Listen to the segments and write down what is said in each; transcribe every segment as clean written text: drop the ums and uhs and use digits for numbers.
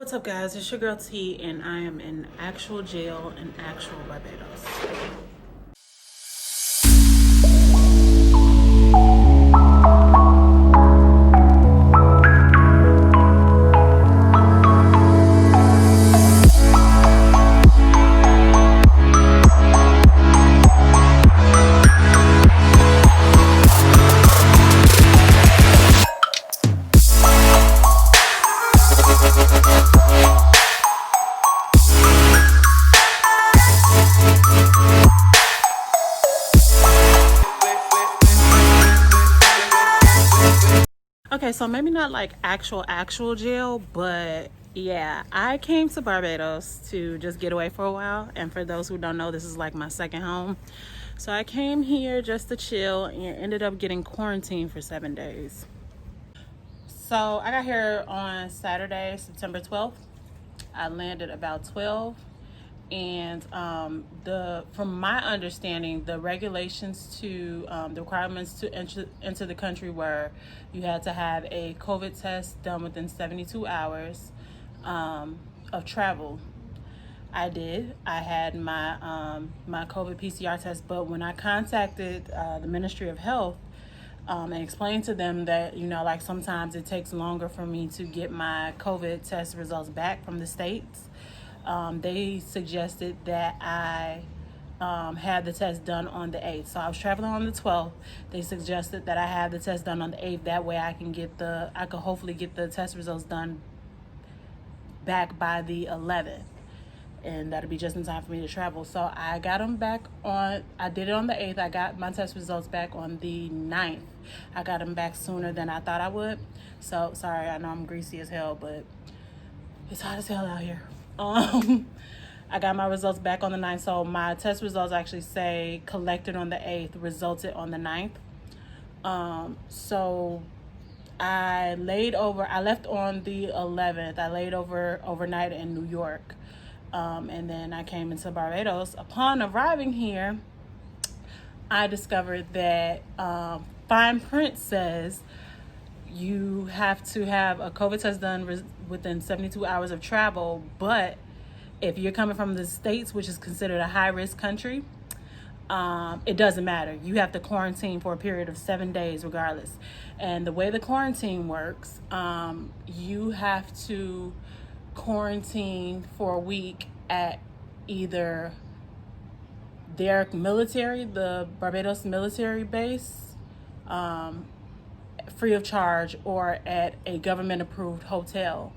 What's up, guys? It's your girl T, and I am in actual jail in actual Barbados. Okay, so maybe not like actual jail, but yeah, I came to Barbados to just get away for a while. And for those who don't know, this is like my second home. So I came here just to chill and ended up getting quarantined for 7 days. So I got here on Saturday, September 12th. I landed about 12, and from my understanding, the regulations to the requirements to enter the country were you had to have a COVID test done within 72 hours of travel. I did. I had my COVID PCR test, but when I contacted the Ministry of Health and explained to them that, like sometimes it takes longer for me to get my COVID test results back from the States, they suggested that I had the test done on the 8th. So I was traveling on the 12th. They suggested that I have the test done on the 8th. That way I could hopefully get the test results done back by the 11th. And that'll be just in time for me to travel. So I got them back I did it on the 8th. I got my test results back on the 9th. I got them back sooner than I thought I would. So, sorry, I know I'm greasy as hell, but it's hot as hell out here. I got my results back on the 9th. So my test results actually say collected on the 8th, resulted on the 9th. So I left on the 11th. I laid overnight in New York. And then I came into Barbados. Upon arriving here, I discovered that fine print says you have to have a COVID test done within 72 hours of travel. But if you're coming from the States, which is considered a high-risk country, it doesn't matter. You have to quarantine for a period of 7 days regardless. And the way the quarantine works, you have to quarantine for a week at either their military, the Barbados military base, free of charge, or at a government approved hotel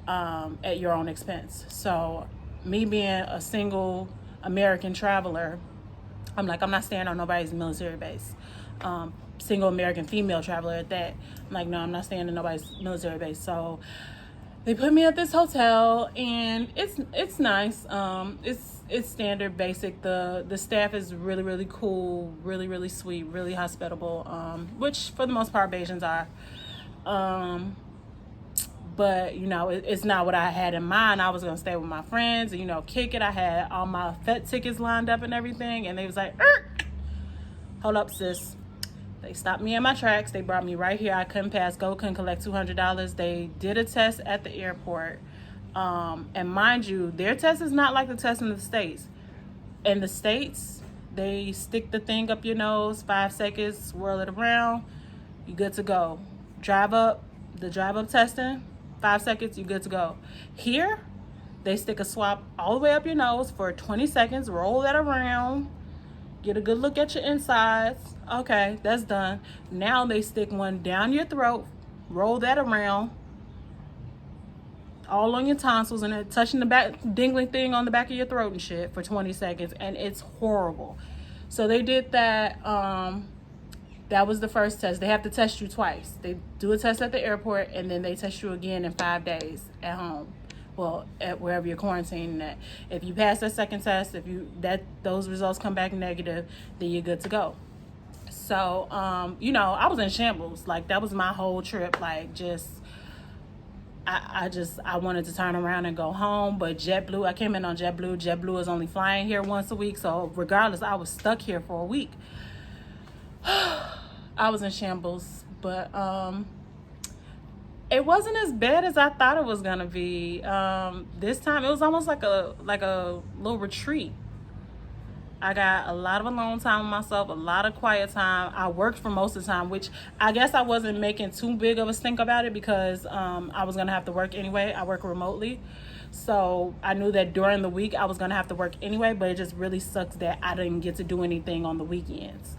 at your own expense. So me being a single American traveler, I'm not staying on nobody's military base. Single American female traveler at that. I'm like, no, I'm not staying in nobody's military base. So they put me at this hotel, and it's nice. It's standard, basic. The staff is really, really cool, really, really sweet, really hospitable, which for the most part Bajans are. But it's not what I had in mind. I was gonna stay with my friends and kick it. I had all my FET tickets lined up and everything, and they was like, hold up, sis. They stopped me in my tracks. They brought me right here. I couldn't pass go, couldn't collect $200. They did a test at the airport. And mind you, their test is not like the test in the States. In the States, they stick the thing up your nose, 5 seconds, swirl it around, you good to go. The drive up testing, 5 seconds, you good to go. Here, they stick a swab all the way up your nose for 20 seconds, roll that around, get a good look at your insides. Okay, that's done. Now they stick one down your throat, roll that around, all on your tonsils, and it touching the back, dingling thing on the back of your throat and shit for 20 seconds, and it's horrible. So they did that. That was the first test. They have to test you twice. They do a test at the airport, and then they test you again in 5 days at home. Well, at wherever you're quarantining at. If you pass that second test, those results come back negative, then you're good to go. So, I was in shambles. Like, that was my whole trip. Like, I wanted to turn around and go home, but JetBlue, I came in on JetBlue. JetBlue is only flying here once a week. So regardless, I was stuck here for a week. I was in shambles, but It wasn't as bad as I thought it was gonna be. This time it was almost like a little retreat. I got a lot of alone time with myself, a lot of quiet time. I worked for most of the time, which I guess I wasn't making too big of a stink about it because I was gonna have to work anyway. I work remotely, so I knew that during the week I was gonna have to work anyway. But it just really sucks that I didn't get to do anything on the weekends.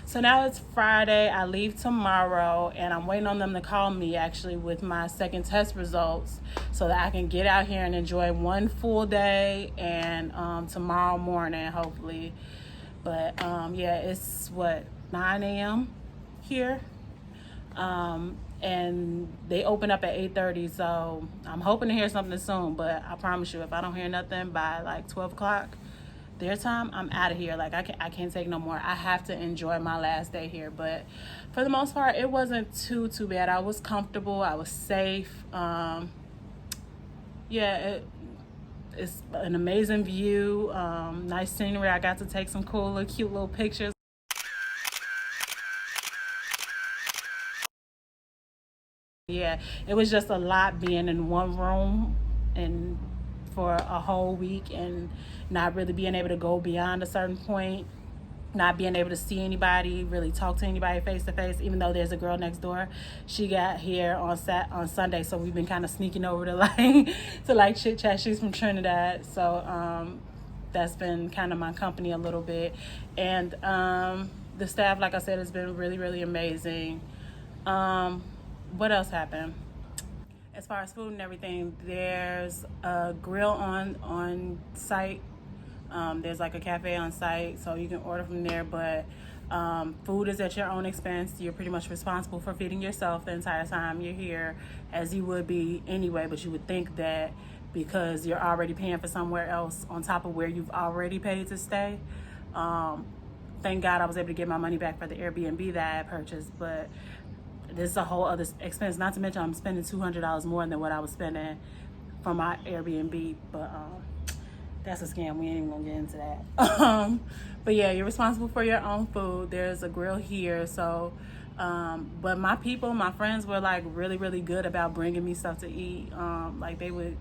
So now it's Friday. I leave tomorrow, and I'm waiting on them to call me actually with my second test results so that I can get out here and enjoy one full day and tomorrow morning, hopefully. But yeah, it's what, 9 a.m. here. And they open up at 8:30, so I'm hoping to hear something soon. But I promise you, if I don't hear nothing by like 12 o'clock their time, I'm out of here. Like I can't take no more. I have to enjoy my last day here. But for the most part, it wasn't too bad. I was comfortable. I was safe. Yeah, it's an amazing view. Nice scenery. I got to take some cool, little, cute little pictures. Yeah, it was just a lot being in one room and for a whole week and not really being able to go beyond a certain point, not being able to see anybody, really talk to anybody face to face. Even though there's a girl next door, she got here on Sunday, so we've been kind of sneaking over to like chit chat. She's from Trinidad, so that's been kind of my company a little bit, and the staff, like I said, has been really amazing. What else happened? As far as food and everything, there's a grill on site. There's like a cafe on site, so you can order from there. But food is at your own expense. You're pretty much responsible for feeding yourself the entire time you're here, as you would be anyway. But you would think that because you're already paying for somewhere else on top of where you've already paid to stay. Thank God I was able to get my money back for the Airbnb that I purchased, but this is a whole other expense. Not to mention I'm spending $200 more than what I was spending for my Airbnb, but that's a scam. We ain't even gonna get into that. But yeah, you're responsible for your own food. There's a grill here, so but my people, my friends were like really good about bringing me stuff to eat. Like they would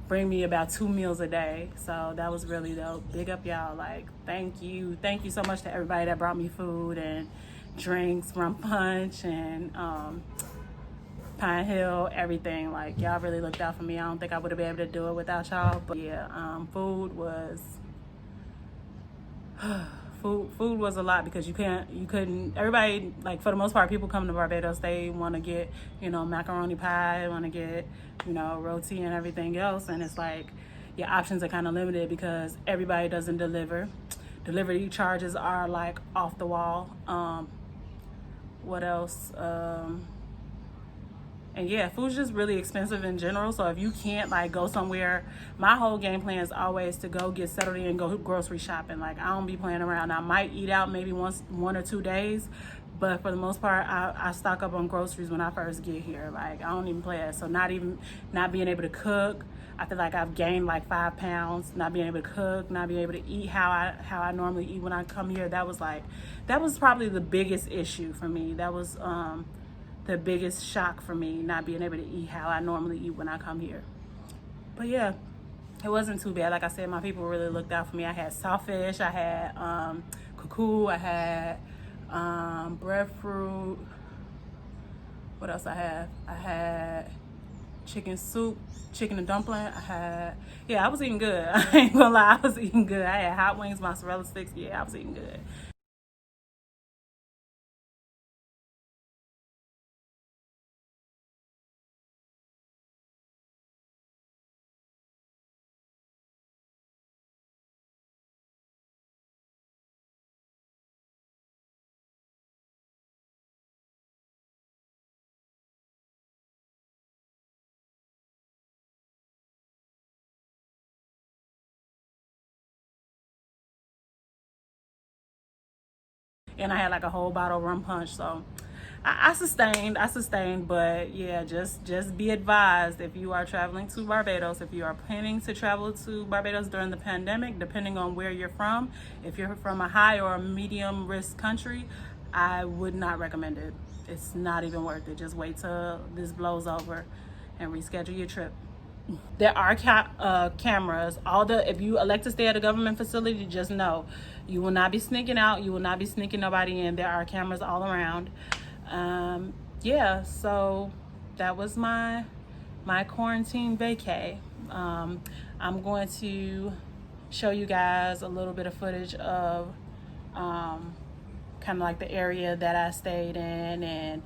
bring me about 2 meals a day, so that was really dope. Big up y'all. Like thank you so much to everybody that brought me food and drinks, rum punch and Pine Hill, everything. Like y'all really looked out for me. I don't think I would have been able to do it without y'all. But yeah, food was food was a lot because you couldn't. Everybody, like for the most part, people come to Barbados, they want to get macaroni pie, want to get roti and everything else, and it's like your options are kind of limited because everybody doesn't deliver. Delivery charges are like off the wall. What else? And yeah, food's just really expensive in general. So if you can't like go somewhere, my whole game plan is always to go get settled in and go grocery shopping. Like I don't be playing around. I might eat out maybe once, 1 or 2 days, but for the most part, I stock up on groceries when I first get here. Like I don't even play it. So not being able to cook, I feel like I've gained like 5 pounds. Not being able to cook, not being able to eat how I normally eat when I come here. That was probably the biggest issue for me. That was the biggest shock for me, not being able to eat how I normally eat when I come here. But yeah, it wasn't too bad. Like I said, my people really looked out for me. I had sawfish, I had cuckoo, I had breadfruit. What else I have? I had chicken soup, chicken and dumpling. I was eating good. I ain't gonna lie, I was eating good. I had hot wings, mozzarella sticks. Yeah, I was eating good. And I had like a whole bottle of rum punch, so I sustained, but yeah, just be advised if you are traveling to Barbados, if you are planning to travel to Barbados during the pandemic, depending on where you're from, if you're from a high or a medium risk country, I would not recommend it. It's not even worth it. Just wait till this blows over and reschedule your trip. There are cameras. If you elect to stay at a government facility, just know you will not be sneaking out. You will not be sneaking nobody in. There are cameras all around. Yeah, so that was my quarantine vacay. I'm going to show you guys a little bit of footage of kind of like the area that I stayed in, and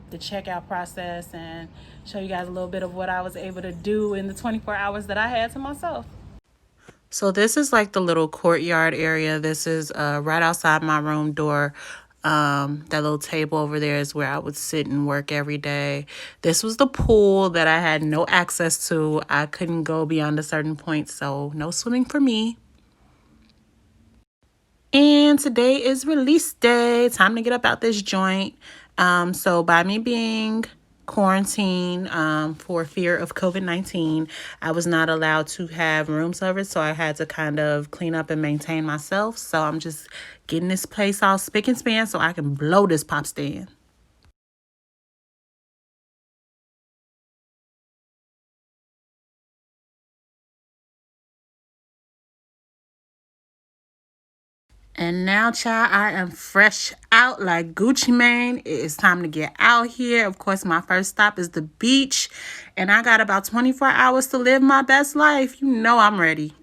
the checkout process, and show you guys a little bit of what I was able to do in the 24 hours that I had to myself. So this is like the little courtyard area. This is right outside my room door. That little table over there is where I would sit and work every day. This was the pool that I had no access to. I couldn't go beyond a certain point, so no swimming for me. And today is release day. Time to get up out this joint. So by me being quarantined for fear of COVID-19, I was not allowed to have room service. So I had to kind of clean up and maintain myself. So I'm just getting this place all spick and span so I can blow this pop stand. And now, child, I am fresh out like Gucci Mane. It is time to get out here. Of course, my first stop is the beach. And I got about 24 hours to live my best life. You know I'm ready.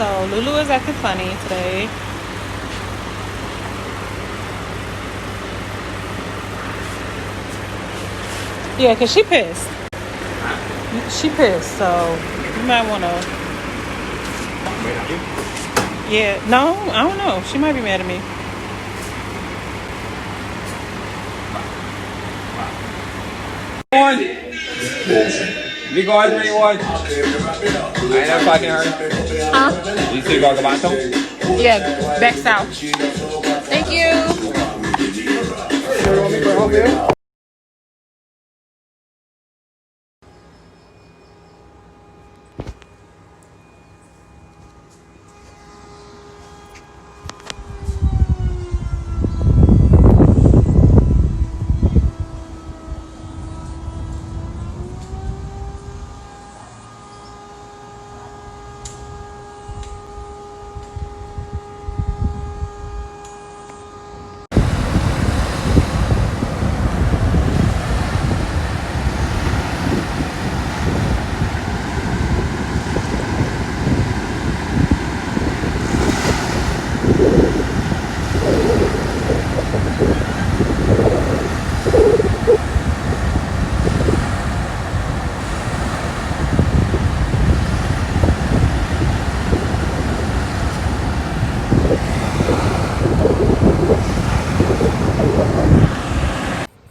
So Lulu is acting funny today. Yeah, because she pissed. She pissed, so you might want to... Yeah, no, I don't know. She might be mad at me. Vi går where you want. I ain't never fucking her. Huh? You still go Gabato? Yeah, back south. Thank you.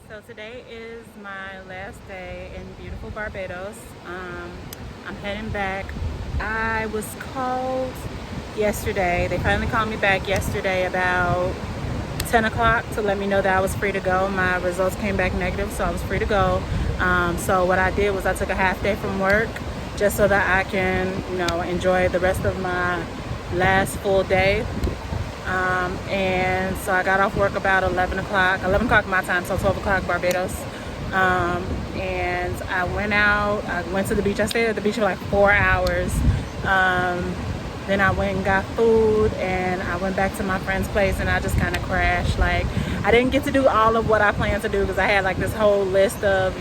So today is my last day in beautiful Barbados. I'm heading back. I was called yesterday. They finally called me back yesterday about 10 o'clock to let me know that I was free to go. My results came back negative, so I was free to go. So what I did was I took a half day from work just so that I can, enjoy the rest of my last full day. And so I got off work about 11 o'clock my time, so 12 o'clock Barbados. And I went out, I went to the beach. I stayed at the beach for like 4 hours. Then I went and got food, and I went back to my friend's place, and I just kind of crashed. Like, I didn't get to do all of what I planned to do because I had like this whole list of,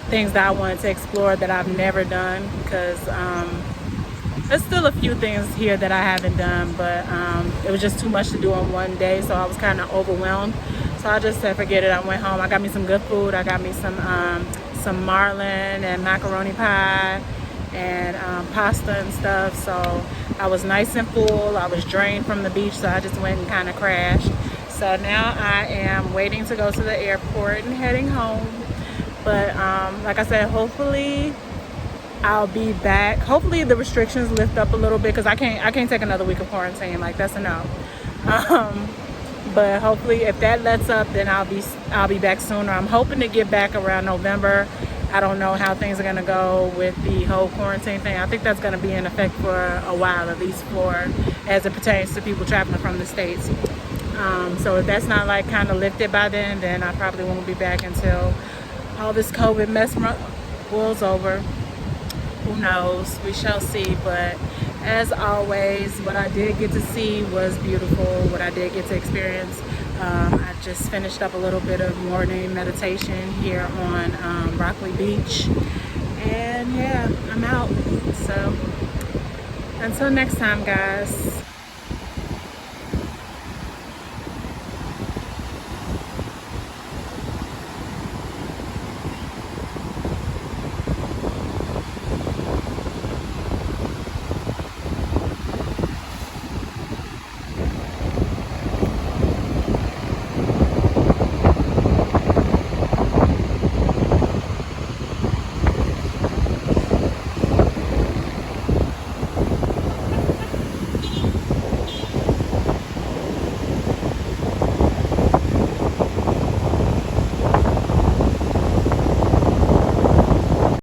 things that I wanted to explore that I've never done, because there's still a few things here that I haven't done, but it was just too much to do on one day, so I was kind of overwhelmed. So I just said forget it. I went home. I got me some good food. I got me some marlin and macaroni pie, and pasta and stuff. So I was nice and full. I was drained from the beach, so I just went and kind of crashed. So now I am waiting to go to the airport and heading home. But like I said, hopefully I'll be back. Hopefully the restrictions lift up a little bit, because I can't take another week of quarantine. Like, that's a no. But hopefully if that lets up, then I'll be back sooner. I'm hoping to get back around November. I don't know how things are gonna go with the whole quarantine thing. I think that's gonna be in effect for a while, at least for as it pertains to people traveling from the States. So if that's not like kind of lifted by then I probably won't be back until all this COVID mess boils over. Who knows? We shall see. But as always, what I did get to see was beautiful. What I did get to experience, I just finished up a little bit of morning meditation here on Rockaway Beach, and yeah, I'm out. So until next time, guys.